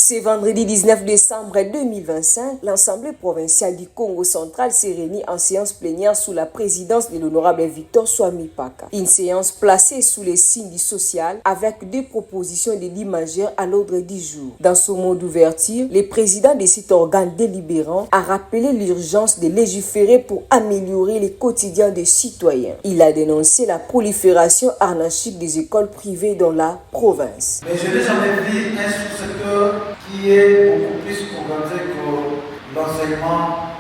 Ce vendredi 19 décembre 2025, l'Assemblée provinciale du Congo central s'est réunie en séance plénière sous la présidence de l'honorable Victor Swami Paka. Une séance placée sous les signes du social avec deux propositions de lits majeurs à l'ordre du jour. Dans son mot d'ouverture, le président de cet organe délibérant a rappelé l'urgence de légiférer pour améliorer le quotidien des citoyens. Il a dénoncé la prolifération anarchique des écoles privées dans la province. Mais je n'ai jamais vu un sous-secteur qui est beaucoup plus organisé que l'enseignement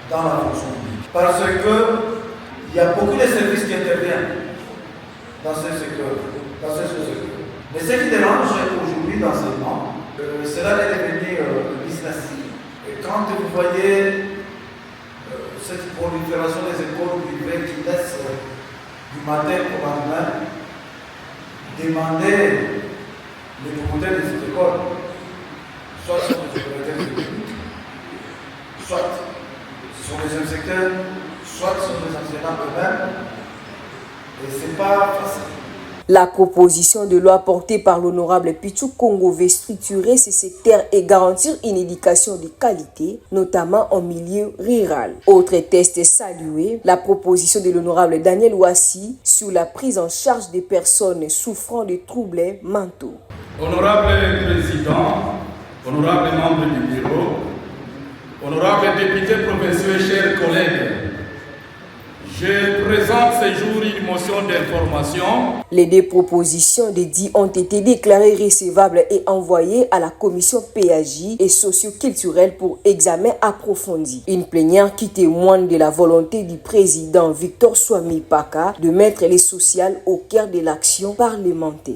dans la fonction publique. Parce qu'il y a beaucoup de services qui interviennent dans ce secteur, Mais ce qui dérange aujourd'hui l'enseignement, cela est devenu business. Et quand vous voyez cette prolifération des écoles privées qui laissent du matin au lendemain demander les propriétaires de cette école, soit ce sont les propriétaires publics, soit ce sont les inspecteurs, soit ce sont les enseignants eux-mêmes, et ce n'est pas facile. La proposition de loi portée par l'honorable Pichou Congo veut structurer ce secteur et garantir une éducation de qualité, notamment en milieu rural. Autre test salué, la proposition de l'honorable Daniel Ouassi sur la prise en charge des personnes souffrant de troubles mentaux. Honorable Président, honorable membre du bureau, honorable député provinciaux et chers collègues, je présente ce jour une motion d'information. Les deux propositions de dits ont été déclarées recevables et envoyées à la commission PAJ et socio-culturelle pour examen approfondi. Une plénière qui témoigne de la volonté du président Victor Swami Paka de mettre les sociales au cœur de l'action parlementaire.